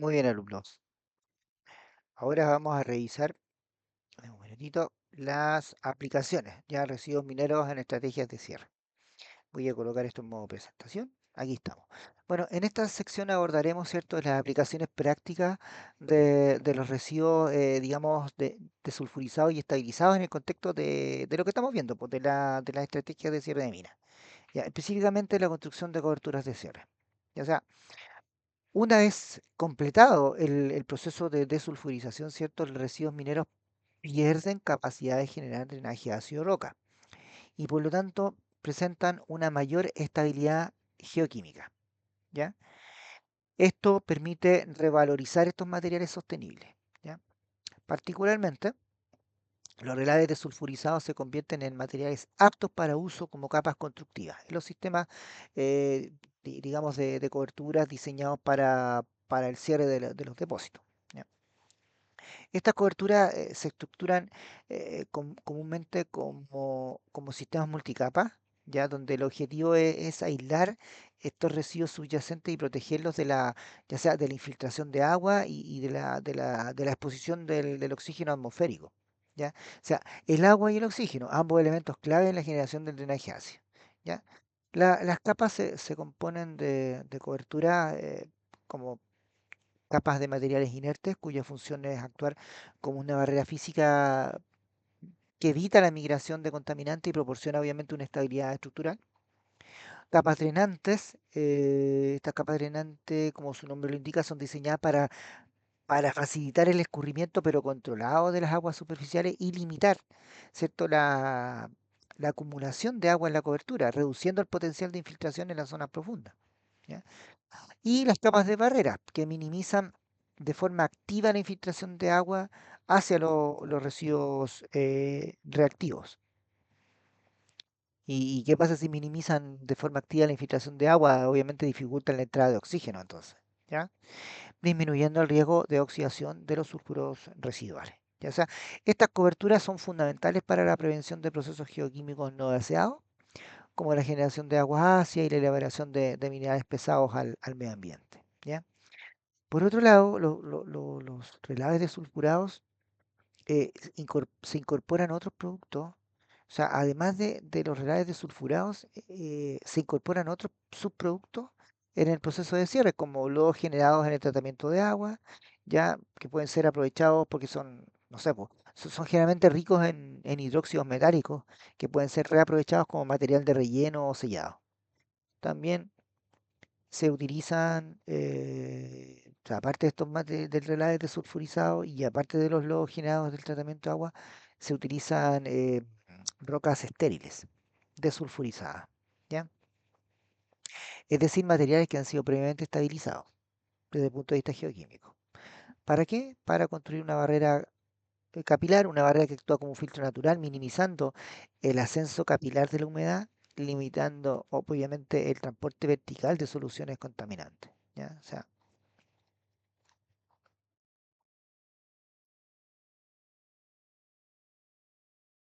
Muy bien, alumnos. Ahora vamos a revisar en un minutito las aplicaciones, ya residuos mineros en estrategias de cierre. Voy a colocar esto en modo presentación. Aquí estamos. Bueno, en esta sección abordaremos, ¿cierto?, las aplicaciones prácticas de los residuos, digamos, de sulfurizados y estabilizados en el contexto de lo que estamos viendo, pues, de las estrategias de cierre de minas. Ya, específicamente la construcción de coberturas de cierre. Ya sea, una vez completado el proceso de desulfurización, ¿cierto? Los residuos mineros pierden capacidad de generar drenaje ácido roca y por lo tanto presentan una mayor estabilidad geoquímica, ¿ya? Esto permite revalorizar estos materiales sostenibles, ¿ya? Particularmente, los relaves desulfurizados se convierten en materiales aptos para uso como capas constructivas en los sistemas, eh, digamos, de coberturas diseñados para el cierre de los depósitos. ¿Ya? Estas coberturas se estructuran comúnmente como sistemas multicapas, ya donde el objetivo es aislar estos residuos subyacentes y protegerlos ya sea de la infiltración de agua y de la exposición del oxígeno atmosférico. ¿Ya? O sea, el agua y el oxígeno, ambos elementos clave en la generación del drenaje ácido. ¿Ya? Las capas se componen de cobertura como capas de materiales inertes cuya función es actuar como una barrera física que evita la migración de contaminantes y proporciona obviamente una estabilidad estructural. Capas drenantes, estas capas drenantes, como su nombre lo indica, son diseñadas para facilitar el escurrimiento pero controlado de las aguas superficiales y limitar, ¿cierto? La acumulación de agua en la cobertura, reduciendo el potencial de infiltración en las zonas profundas. ¿Ya? Y las capas de barrera, que minimizan de forma activa la infiltración de agua hacia los residuos reactivos. ¿Y qué pasa si minimizan de forma activa la infiltración de agua? Obviamente dificultan la entrada de oxígeno, entonces, ¿ya? Disminuyendo el riesgo de oxidación de los sulfuros residuales. ¿Ya? O sea, estas coberturas son fundamentales para la prevención de procesos geoquímicos no deseados, como la generación de aguas ácidas y la liberación de minerales pesados al medio ambiente. ¿Ya? Por otro lado, los relaves desulfurados se incorporan otros productos, o sea, además de los relaves desulfurados, se incorporan otros subproductos en el proceso de cierre, como los generados en el tratamiento de agua, ya que pueden ser aprovechados porque son, no sé, po, son generalmente ricos en hidróxidos metálicos, que pueden ser reaprovechados como material de relleno o sellado. También se utilizan, o sea, aparte de estos del relave desulfurizado y aparte de los lodos generados del tratamiento de agua, se utilizan rocas estériles, desulfurizadas, ¿ya? Es decir, materiales que han sido previamente estabilizados desde el punto de vista geoquímico. ¿Para qué? Para construir una barrera capilar, una barrera que actúa como un filtro natural, minimizando el ascenso capilar de la humedad, limitando obviamente el transporte vertical de soluciones contaminantes, ¿ya? O sea,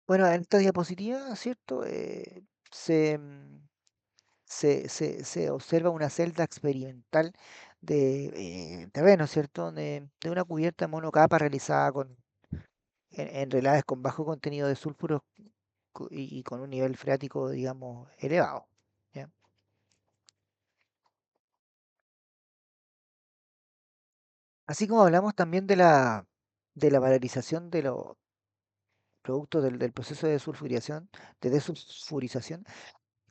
bueno, en esta diapositiva, ¿cierto? Se observa una celda experimental de terreno, ¿cierto? De una cubierta monocapa realizada en relaves con bajo contenido de sulfuros y con un nivel freático, digamos, elevado. ¿Ya? Así como hablamos también de la valorización de los productos del proceso de desulfurización,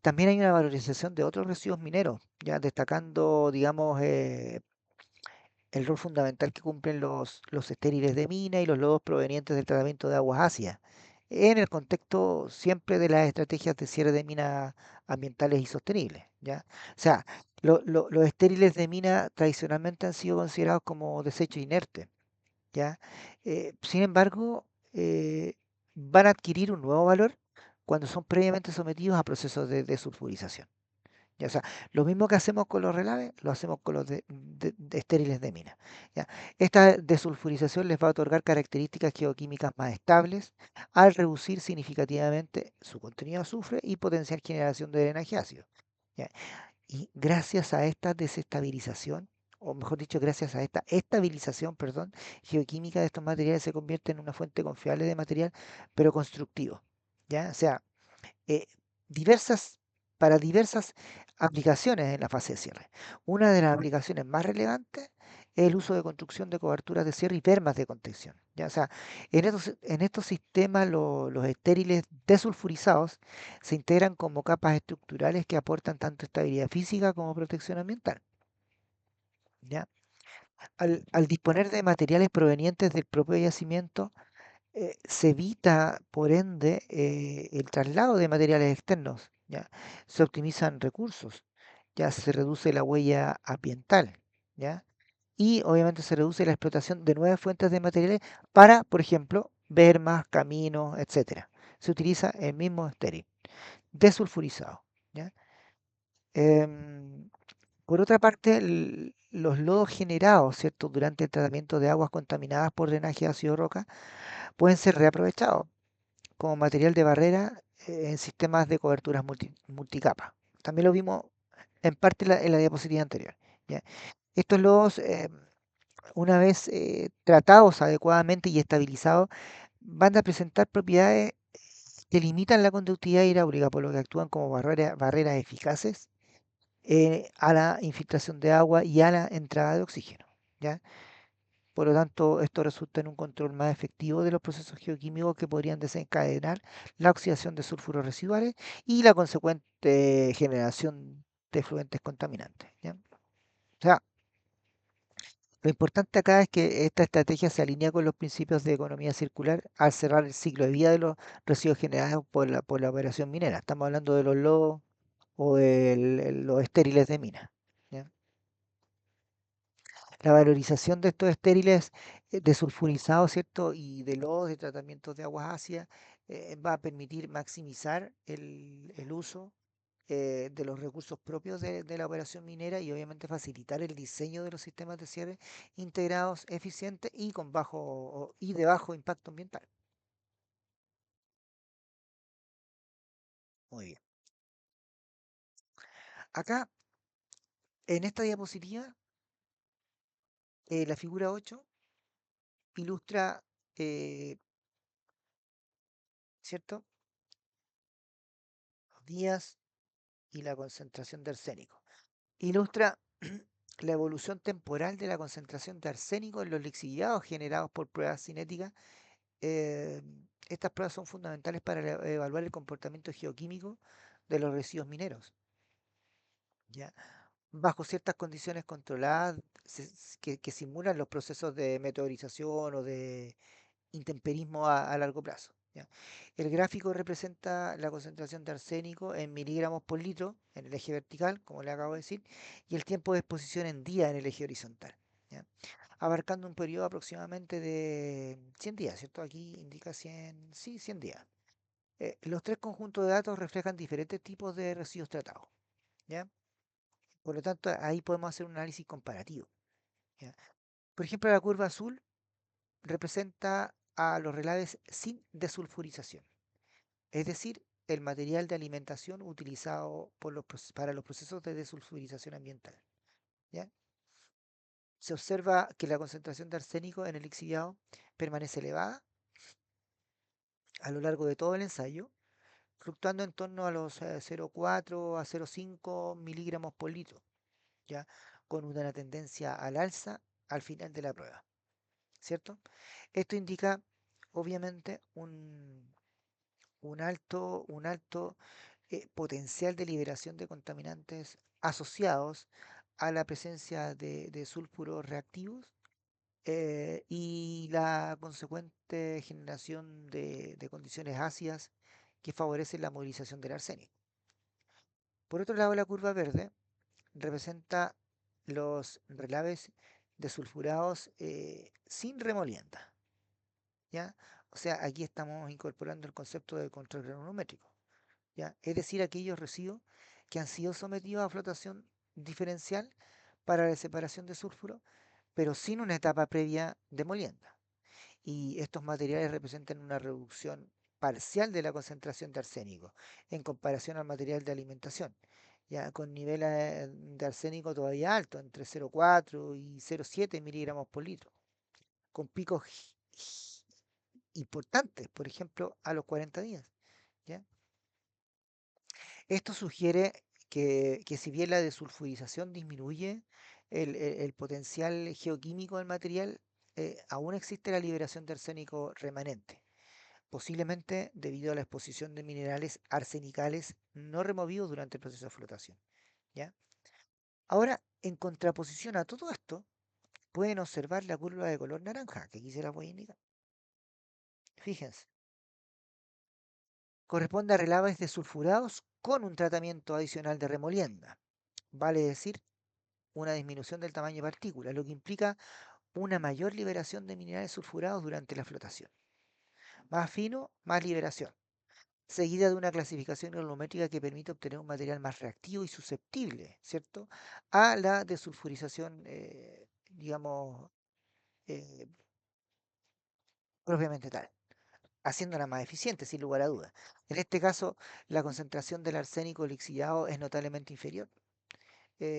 también hay una valorización de otros residuos mineros, ya destacando, digamos, el rol fundamental que cumplen los estériles de mina y los lodos provenientes del tratamiento de aguas ácidas, en el contexto siempre de las estrategias de cierre de minas ambientales y sostenibles, ¿ya? O sea, los estériles de mina tradicionalmente han sido considerados como desecho inerte, ¿ya? Sin embargo, van a adquirir un nuevo valor cuando son previamente sometidos a procesos de desulfurización. Ya, o sea, lo mismo que hacemos con los relaves, lo hacemos con los de estériles de mina. ¿Ya? Esta desulfurización les va a otorgar características geoquímicas más estables al reducir significativamente su contenido de azufre y potenciar generación de drenaje ácido. ¿Ya? Y gracias a esta desestabilización o mejor dicho, gracias a esta estabilización, perdón, geoquímica de estos materiales se convierte en una fuente confiable de material, pero constructivo. ¿Ya? O sea, eh, diversas, para diversas aplicaciones en la fase de cierre. Una de las aplicaciones más relevantes es el uso de construcción de coberturas de cierre y permas de contención. ¿Ya? O sea, en estos sistemas los estériles desulfurizados se integran como capas estructurales que aportan tanto estabilidad física como protección ambiental. ¿Ya? Al disponer de materiales provenientes del propio yacimiento, se evita, por ende, el traslado de materiales externos, ¿ya? Se optimizan recursos, ya se reduce la huella ambiental, ¿ya? Y obviamente se reduce la explotación de nuevas fuentes de materiales para, por ejemplo, ver más caminos, etcétera. Se utiliza el mismo estéril, desulfurizado, ¿ya? Em, por otra parte, los lodos generados, ¿cierto? Durante el tratamiento de aguas contaminadas por drenaje ácido roca pueden ser reaprovechados como material de barrera en sistemas de coberturas multicapa. También lo vimos en parte en la diapositiva anterior. ¿Ya? Estos lodos, una vez tratados adecuadamente y estabilizados, van a presentar propiedades que limitan la conductividad hidráulica, por lo que actúan como barreras eficaces a la infiltración de agua y a la entrada de oxígeno. ¿Ya? Por lo tanto, esto resulta en un control más efectivo de los procesos geoquímicos que podrían desencadenar la oxidación de sulfuros residuales y la consecuente generación de fluentes contaminantes. ¿Ya? O sea, lo importante acá es que esta estrategia se alinea con los principios de economía circular al cerrar el ciclo de vida de los residuos generados por la operación minera. Estamos hablando de los lodos o de los estériles de mina. ¿Ya? La valorización de estos estériles desulfurizados, ¿cierto? Y de lodos de tratamientos de aguas ácidas va a permitir maximizar el uso de los recursos propios de la operación minera y obviamente facilitar el diseño de los sistemas de cierre integrados, eficientes y con y de bajo impacto ambiental. Muy bien. Acá, en esta diapositiva, la figura 8 ilustra, eh, ¿cierto? Los días y la concentración de arsénico. Ilustra la evolución temporal de la concentración de arsénico en los lixiviados generados por pruebas cinéticas. Eh, Estas pruebas son fundamentales para evaluar el comportamiento geoquímico de los residuos mineros, ¿ya? Bajo ciertas condiciones controladas que simulan los procesos de meteorización o de intemperismo a largo plazo. ¿Ya? El gráfico representa la concentración de arsénico en miligramos por litro en el eje vertical, como le acabo de decir, y el tiempo de exposición en día en el eje horizontal, ¿ya? Abarcando un periodo aproximadamente de 100 días, ¿cierto? Aquí indica 100, sí, 100 días. Los tres conjuntos de datos reflejan diferentes tipos de residuos tratados, ¿ya? Por lo tanto, ahí podemos hacer un análisis comparativo, ¿ya? Por ejemplo, la curva azul representa a los relaves sin desulfurización, es decir, el material de alimentación utilizado para los procesos de desulfurización ambiental. ¿Ya? Se observa que la concentración de arsénico en el lixiviado permanece elevada a lo largo de todo el ensayo, fluctuando en torno a los 0,4 a 0,5 miligramos por litro, ¿ya? Con una tendencia al alza al final de la prueba, ¿cierto? Esto indica, obviamente, un alto potencial de liberación de contaminantes asociados a la presencia de sulfuros reactivos y la consecuente generación de condiciones ácidas que favorecen la movilización del arsénico. Por otro lado, la curva verde representa los relaves desulfurados sin remolienda, ¿ya? O sea, aquí estamos incorporando el concepto de control granulométrico. ¿Ya? Es decir, aquellos residuos que han sido sometidos a flotación diferencial para la separación de sulfuro, pero sin una etapa previa de molienda. Y estos materiales representan una reducción parcial de la concentración de arsénico en comparación al material de alimentación. ya con niveles de arsénico todavía altos, entre 0,4 y 0,7 miligramos por litro, con picos importantes, por ejemplo, a los 40 días. ¿Ya? Esto sugiere que si bien la desulfurización disminuye el potencial geoquímico del material, aún existe la liberación de arsénico remanente, posiblemente debido a la exposición de minerales arsenicales no removidos durante el proceso de flotación. ¿Ya? Ahora, en contraposición a todo esto, pueden observar la curva de color naranja, que aquí se la voy a indicar. Fíjense, corresponde a relaves desulfurados con un tratamiento adicional de remolienda, vale decir, una disminución del tamaño de partículas, lo que implica una mayor liberación de minerales sulfurados durante la flotación. Más fino, más liberación, seguida de una clasificación volumétrica que permite obtener un material más reactivo y susceptible, ¿cierto?, a la desulfurización, digamos, eh, propiamente tal, haciéndola más eficiente, sin lugar a dudas. En este caso, la concentración del arsénico lixiviado es notablemente inferior.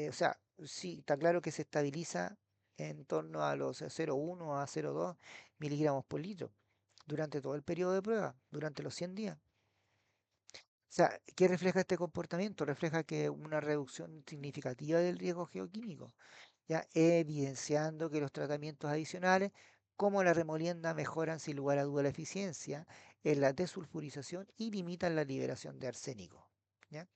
O sea, sí, está claro que se estabiliza en torno a los 0,1 a 0,2 miligramos por litro durante todo el periodo de prueba, durante los 100 días. O sea, ¿qué refleja este comportamiento? Refleja que una reducción significativa del riesgo geoquímico, ya evidenciando que los tratamientos adicionales, como la remolienda, mejoran sin lugar a duda la eficiencia en la desulfurización y limitan la liberación de arsénico. ¿Ya?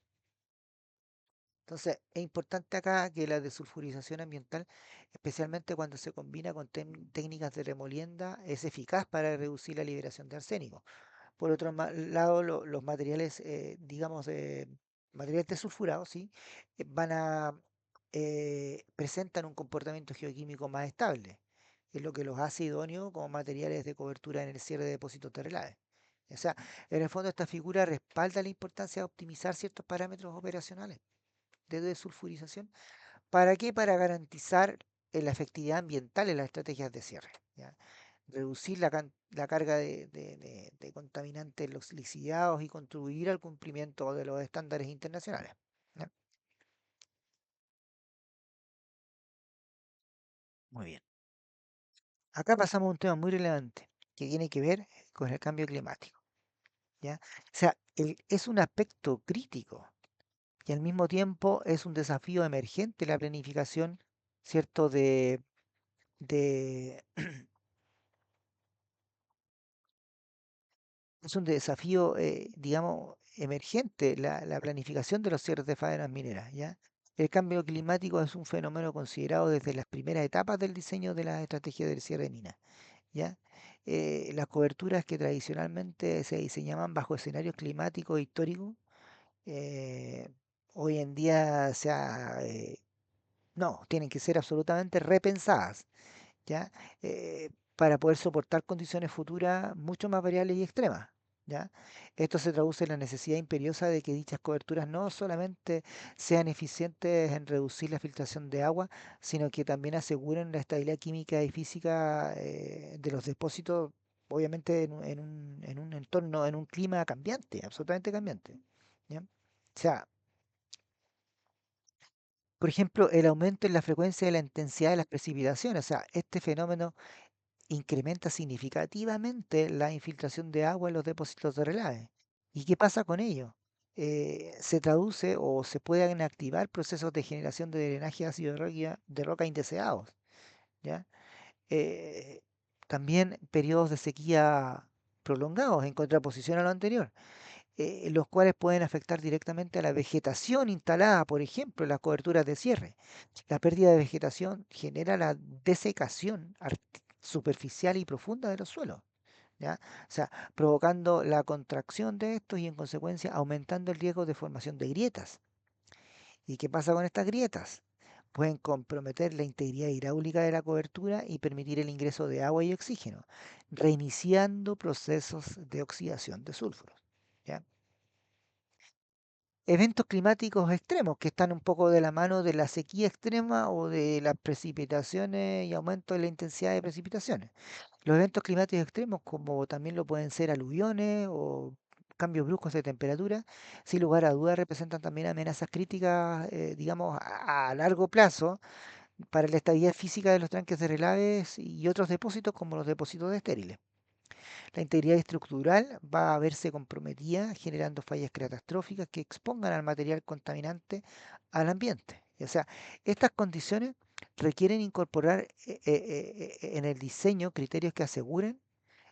Entonces, es importante acá que la desulfurización ambiental, especialmente cuando se combina con técnicas de remolienda, es eficaz para reducir la liberación de arsénico. Por otro lado, los materiales, digamos, materiales desulfurados, ¿sí? Van a presentan un comportamiento geoquímico más estable, es lo que los hace idóneos como materiales de cobertura en el cierre de depósitos de relaves. O sea, en el fondo esta figura respalda la importancia de optimizar ciertos parámetros operacionales de desulfurización. ¿Para qué? Para garantizar la efectividad ambiental en las estrategias de cierre. ¿Ya? Reducir la carga de contaminantes lixiviados y contribuir al cumplimiento de los estándares internacionales. ¿Ya? Muy bien. Acá pasamos a un tema muy relevante que tiene que ver con el cambio climático. ¿Ya? O sea, es un aspecto crítico y al mismo tiempo es un desafío emergente la planificación, ¿cierto? De Es un desafío, digamos, emergente la planificación de los cierres de faenas mineras, ¿ya? El cambio climático es un fenómeno considerado desde las primeras etapas del diseño de las estrategias del cierre de minas, ¿ya? Las coberturas que tradicionalmente se diseñaban bajo escenarios climáticos históricos, eh, hoy en día no, tienen que ser absolutamente repensadas, ¿ya? Para poder soportar condiciones futuras mucho más variables y extremas, ¿ya? Esto se traduce en la necesidad imperiosa de que dichas coberturas no solamente sean eficientes en reducir la filtración de agua, sino que también aseguren la estabilidad química y física de los depósitos, obviamente en un entorno, en un clima cambiante, absolutamente cambiante, ¿ya? O sea, por ejemplo, el aumento en la frecuencia y la intensidad de las precipitaciones, o sea, este fenómeno incrementa significativamente la infiltración de agua en los depósitos de relave. ¿Y qué pasa con ello? Se traduce o se pueden activar procesos de generación de drenaje ácido de roca indeseados, ¿ya? Eh, También periodos de sequía prolongados en contraposición a lo anterior, los cuales pueden afectar directamente a la vegetación instalada, por ejemplo, en las coberturas de cierre. La pérdida de vegetación genera la desecación superficial y profunda de los suelos, ¿ya? O sea, provocando la contracción de estos y en consecuencia aumentando el riesgo de formación de grietas. ¿Y qué pasa con estas grietas? Pueden comprometer la integridad hidráulica de la cobertura y permitir el ingreso de agua y oxígeno, reiniciando procesos de oxidación de sulfuros. ¿Ya? Eventos climáticos extremos que están un poco de la mano de la sequía extrema o de las precipitaciones y aumento de la intensidad de precipitaciones. Los eventos climáticos extremos, como también lo pueden ser aluviones o cambios bruscos de temperatura, sin lugar a dudas representan también amenazas críticas, digamos, a largo plazo para la estabilidad física de los tranques de relaves y otros depósitos como los depósitos de estériles. La integridad estructural va a verse comprometida, generando fallas catastróficas que expongan al material contaminante al ambiente. O sea, estas condiciones requieren incorporar en el diseño criterios que aseguren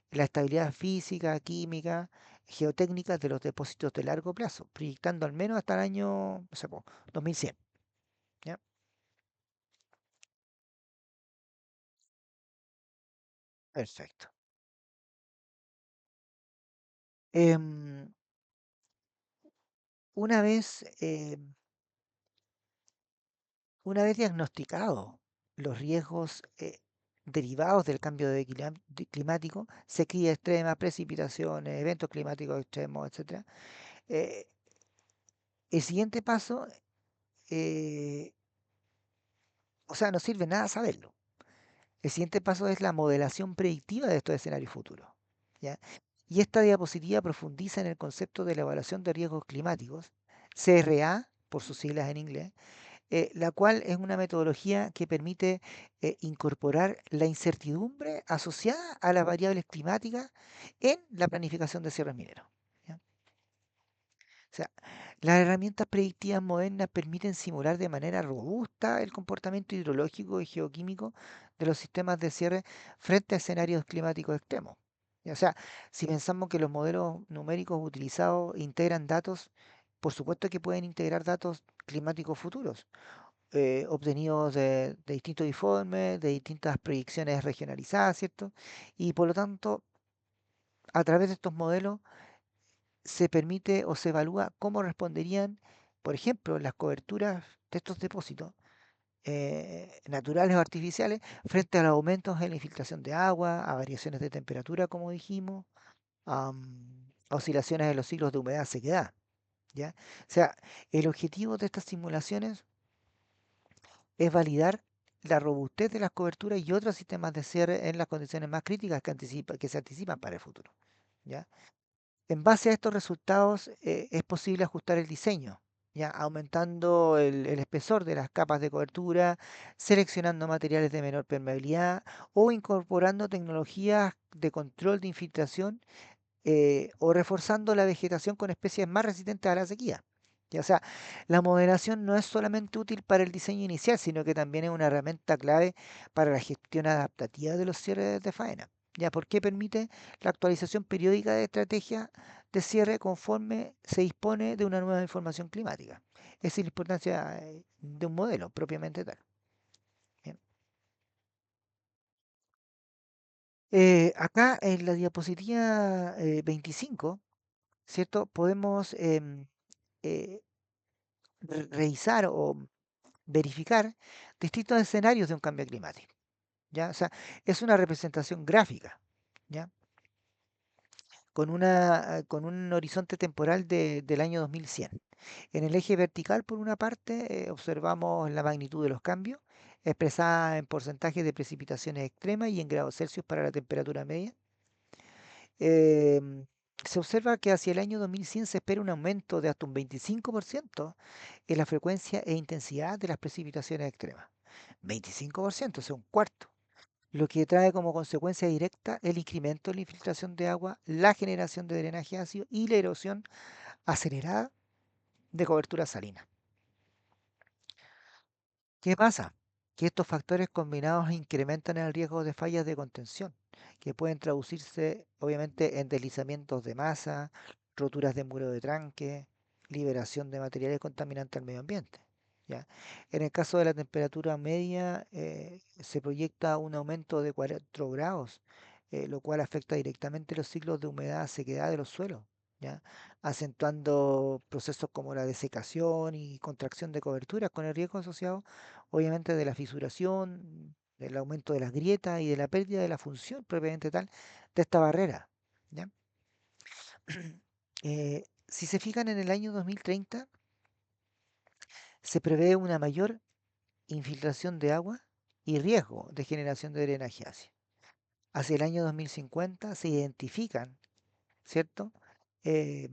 la estabilidad física, química, geotécnica de los depósitos de largo plazo, proyectando al menos hasta el año, no sé, 2100. ¿Ya? Perfecto. Em, una vez, una vez diagnosticados los riesgos derivados del cambio climático, sequía extrema, precipitaciones, eventos climáticos extremos, etcétera, eh, el siguiente paso, eh, o sea, no sirve nada saberlo. El siguiente paso es la modelación predictiva de estos escenarios futuros. ¿Ya? Y esta diapositiva profundiza en el concepto de la evaluación de riesgos climáticos, CRA, por sus siglas en inglés, la cual es una metodología que permite incorporar la incertidumbre asociada a las variables climáticas en la planificación de cierres mineros. ¿Ya? O sea, las herramientas predictivas modernas permiten simular de manera robusta el comportamiento hidrológico y geoquímico de los sistemas de cierre frente a escenarios climáticos extremos. O sea, si pensamos que los modelos numéricos utilizados integran datos, por supuesto que pueden integrar datos climáticos futuros, obtenidos de distintos informes, de distintas proyecciones regionalizadas, ¿cierto? Y por lo tanto, a través de estos modelos se permite o se evalúa cómo responderían, por ejemplo, las coberturas de estos depósitos naturales o artificiales frente a los aumentos en la infiltración de agua, a variaciones de temperatura, como dijimos, a oscilaciones en los ciclos de humedad-sequedad. ¿Ya? O sea, el objetivo de estas simulaciones es validar la robustez de las coberturas y otros sistemas de cierre en las condiciones más críticas que se anticipan para el futuro. ¿Ya? En base a estos resultados es posible ajustar el diseño, ya aumentando el espesor de las capas de cobertura, seleccionando materiales de menor permeabilidad o incorporando tecnologías de control de infiltración o reforzando la vegetación con especies más resistentes a la sequía. Ya, o sea, la moderación no es solamente útil para el diseño inicial, sino que también es una herramienta clave para la gestión adaptativa de los cierres de faena. Ya, porque permite la actualización periódica de estrategias de cierre conforme se dispone de una nueva información climática. Esa es la importancia de un modelo propiamente tal. Bien. Acá en la diapositiva 25, ¿cierto? Podemos eh, revisar o verificar distintos escenarios de un cambio climático, ¿ya? O sea, es una representación gráfica, ¿ya? Con un horizonte temporal del año 2100. En el eje vertical, por una parte, observamos la magnitud de los cambios, expresada en porcentaje de precipitaciones extremas y en grados Celsius para la temperatura media. Em, Se observa que hacia el año 2100 se espera un aumento de hasta un 25% en la frecuencia e intensidad de las precipitaciones extremas. 25%, o sea, un cuarto, lo que trae como consecuencia directa el incremento en la infiltración de agua, la generación de drenaje ácido y la erosión acelerada de cobertura salina. ¿Qué pasa? Que estos factores combinados incrementan el riesgo de fallas de contención, que pueden traducirse obviamente en deslizamientos de masa, roturas de muro de tranque, liberación de materiales contaminantes al medio ambiente. ¿Ya? En el caso de la temperatura media, se proyecta un aumento de 4 grados, lo cual afecta directamente los ciclos de humedad, sequedad de los suelos, ¿ya? Acentuando procesos como la desecación y contracción de coberturas con el riesgo asociado obviamente de la fisuración, del aumento de las grietas y de la pérdida de la función propiamente tal de esta barrera. ¿Ya? Si se fijan en el año 2030, se prevé una mayor infiltración de agua y riesgo de generación de drenaje ácido. Hacia el año 2050 se identifican, ¿cierto? eh,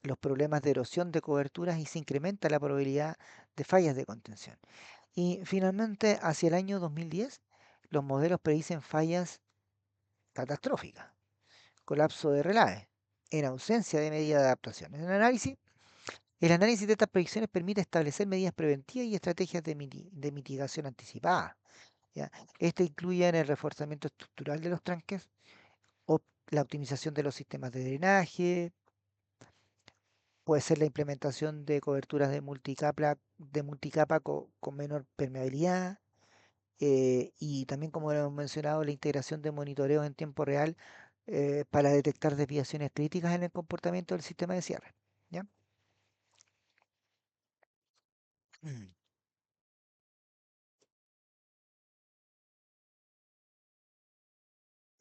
los problemas de erosión de coberturas y se incrementa la probabilidad de fallas de contención. Y finalmente, hacia el año 2010, los modelos predicen fallas catastróficas, colapso de relaves, en ausencia de medidas de adaptación. El análisis de estas predicciones permite establecer medidas preventivas y estrategias de mitigación anticipada. ¿Ya? Este incluye en el reforzamiento estructural de los tranques, o la optimización de los sistemas de drenaje, puede ser la implementación de coberturas de multicapa con menor permeabilidad, y también, como hemos mencionado, la integración de monitoreos en tiempo real para detectar desviaciones críticas en el comportamiento del sistema de cierre. ¿Ya? Mm.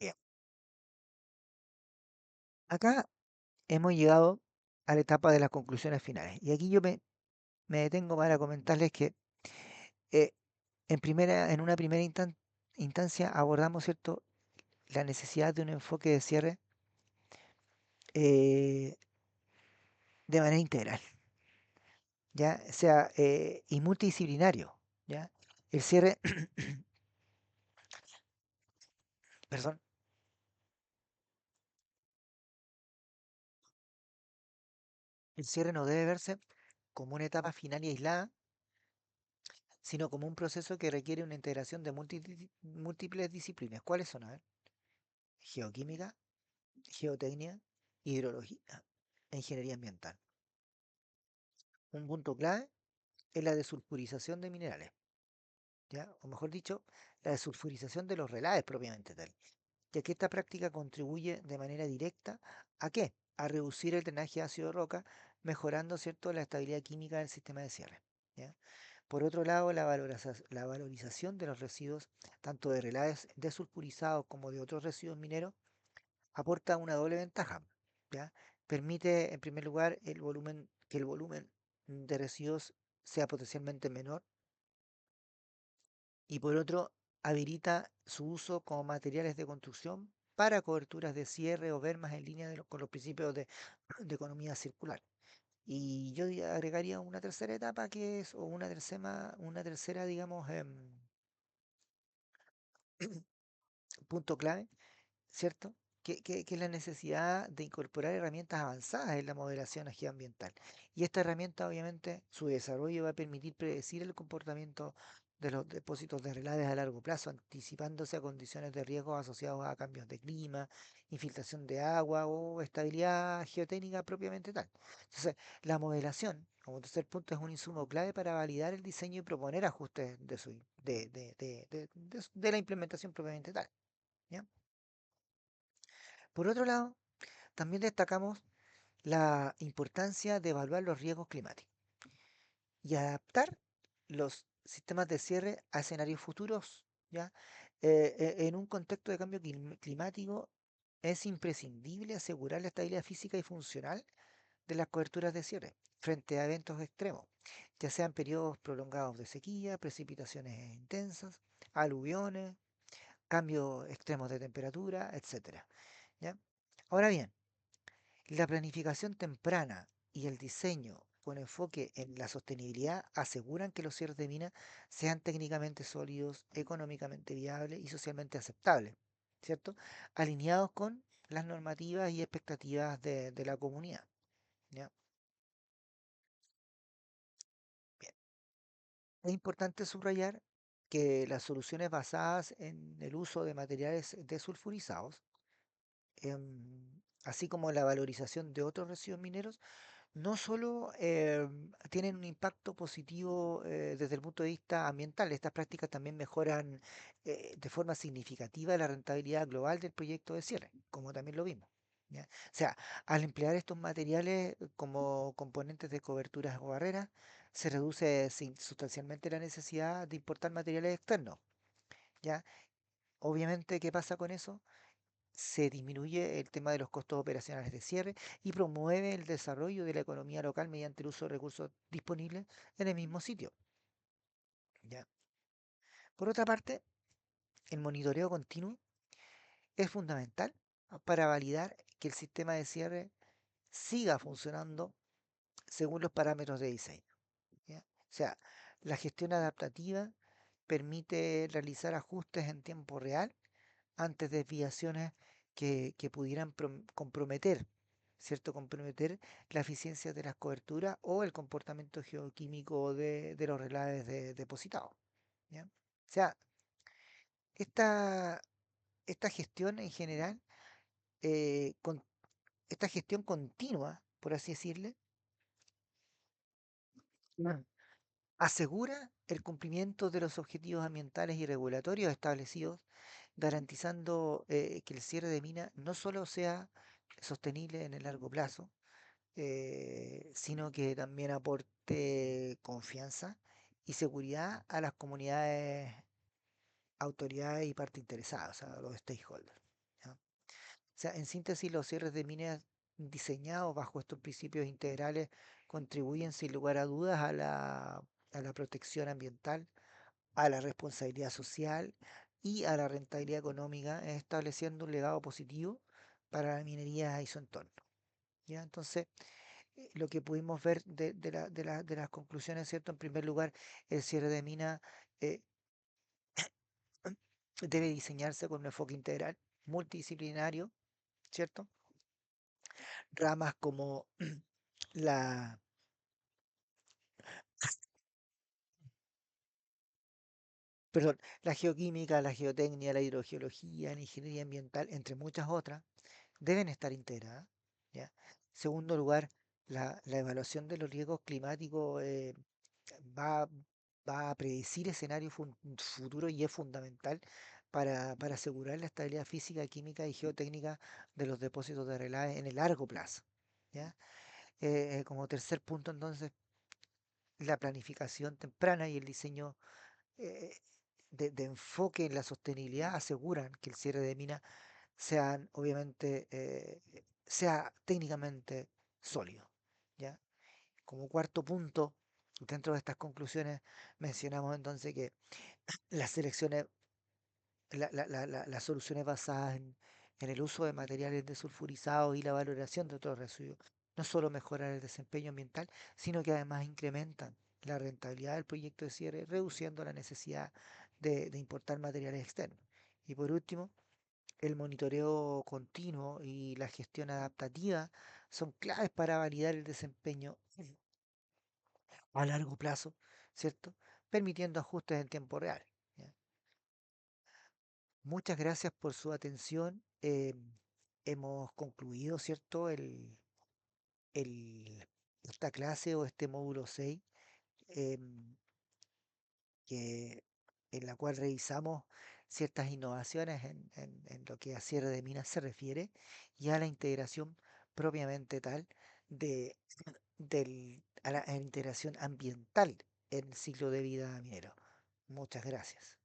Bien, acá hemos llegado a la etapa de las conclusiones finales. Y aquí yo me detengo para comentarles que eh, en una primera instancia abordamos, ¿cierto?, la necesidad de un enfoque de cierre eh, de manera integral, ¿ya? O sea, y multidisciplinario, ¿ya? El cierre, perdón, el cierre no debe verse como una etapa final y aislada, sino como un proceso que requiere una integración de múltiples disciplinas. ¿Cuáles son? A ver, geoquímica, geotecnia, hidrología e ingeniería ambiental. Un punto clave es la desulfurización de minerales, ¿ya? O mejor dicho, la desulfurización de los relaves propiamente tal, ya que esta práctica contribuye de manera directa ¿a qué? A reducir el drenaje ácido de roca, mejorando, ¿cierto?, la estabilidad química del sistema de cierre. ¿Ya? Por otro lado, la valorización de los residuos, tanto de relaves desulfurizados como de otros residuos mineros, aporta una doble ventaja. ¿Ya? Permite, en primer lugar, que el volumen de residuos sea potencialmente menor, y por otro, habilita su uso como materiales de construcción para coberturas de cierre o bermas en línea con los principios de economía circular. Y yo agregaría una tercera etapa que es, o una tercera, digamos, punto clave, ¿cierto? Que es la necesidad de incorporar herramientas avanzadas en la modelación geoambiental. Y esta herramienta, obviamente, su desarrollo va a permitir predecir el comportamiento de los depósitos de relaves a largo plazo, anticipándose a condiciones de riesgo asociados a cambios de clima, infiltración de agua o estabilidad geotécnica propiamente tal. Entonces, la modelación, como tercer punto, es un insumo clave para validar el diseño y proponer ajustes de la implementación propiamente tal. ¿Ya? Por otro lado, también destacamos la importancia de evaluar los riesgos climáticos y adaptar los sistemas de cierre a escenarios futuros, ¿ya? En un contexto de cambio climático es imprescindible asegurar la estabilidad física y funcional de las coberturas de cierre frente a eventos extremos, ya sean periodos prolongados de sequía, precipitaciones intensas, aluviones, cambios extremos de temperatura, etcétera, ¿ya? Ahora bien, la planificación temprana y el diseño con enfoque en la sostenibilidad aseguran que los cierres de mina sean técnicamente sólidos, económicamente viables y socialmente aceptables, ¿cierto? Alineados con las normativas y expectativas de la comunidad. ¿Ya? Bien. Es importante subrayar que las soluciones basadas en el uso de materiales desulfurizados, así como la valorización de otros residuos mineros, no solo tienen un impacto positivo desde el punto de vista ambiental, estas prácticas también mejoran de forma significativa la rentabilidad global del proyecto de cierre, como también lo vimos. ¿Ya? O sea, al emplear estos materiales como componentes de coberturas o barreras, se reduce sustancialmente la necesidad de importar materiales externos. ¿Ya? Obviamente, ¿qué pasa con eso? Se disminuye el tema de los costos operacionales de cierre y promueve el desarrollo de la economía local mediante el uso de recursos disponibles en el mismo sitio. ¿Ya? Por otra parte, el monitoreo continuo es fundamental para validar que el sistema de cierre siga funcionando según los parámetros de diseño. ¿Ya? O sea, la gestión adaptativa permite realizar ajustes en tiempo real ante desviaciones que pudieran comprometer, ¿cierto? Comprometer la eficiencia de las coberturas o el comportamiento geoquímico de los relaves depositados. ¿Ya? O sea, esta, esta gestión en general, esta gestión continua, por así decirle, mm, asegura el cumplimiento de los objetivos ambientales y regulatorios establecidos, garantizando que el cierre de mina no solo sea sostenible en el largo plazo, sino que también aporte confianza y seguridad a las comunidades, autoridades y partes interesadas, o sea, a los stakeholders. ¿Ya? O sea, en síntesis, los cierres de minas diseñados bajo estos principios integrales contribuyen sin lugar a dudas a la protección ambiental, a la responsabilidad social y a la rentabilidad económica, estableciendo un legado positivo para la minería y su entorno. ¿Ya? Entonces, lo que pudimos ver de las conclusiones, ¿cierto? En primer lugar, el cierre de mina eh, debe diseñarse con un enfoque integral, multidisciplinario, ¿cierto? Ramas como la, perdón, la geoquímica, la geotecnia, la hidrogeología, la ingeniería ambiental, entre muchas otras, deben estar integradas. ¿Ya? Segundo lugar, la evaluación de los riesgos climáticos va, va a predecir escenarios futuros y es fundamental para asegurar la estabilidad física, química y geotécnica de los depósitos de relaves en el largo plazo. ¿Ya? Como tercer punto, entonces, la planificación temprana y el diseño eh, de enfoque en la sostenibilidad aseguran que el cierre de minas sean, obviamente, sea técnicamente sólido. ¿Ya? Como cuarto punto, dentro de estas conclusiones, mencionamos entonces que las selecciones, las soluciones basadas en el uso de materiales desulfurizados y la valoración de otros residuos no solo mejoran el desempeño ambiental, sino que además incrementan la rentabilidad del proyecto de cierre, reduciendo la necesidad de importar materiales externos. Y por último, el monitoreo continuo y la gestión adaptativa son claves para validar el desempeño a largo plazo, ¿cierto? Permitiendo ajustes en tiempo real. ¿Ya? Muchas gracias por su atención. Hemos concluido, ¿cierto? El- esta clase o este módulo 6, em, que, en la cual revisamos ciertas innovaciones en lo que a cierre de minas se refiere y a la integración propiamente tal de, a la integración ambiental en el ciclo de vida minero. Muchas gracias.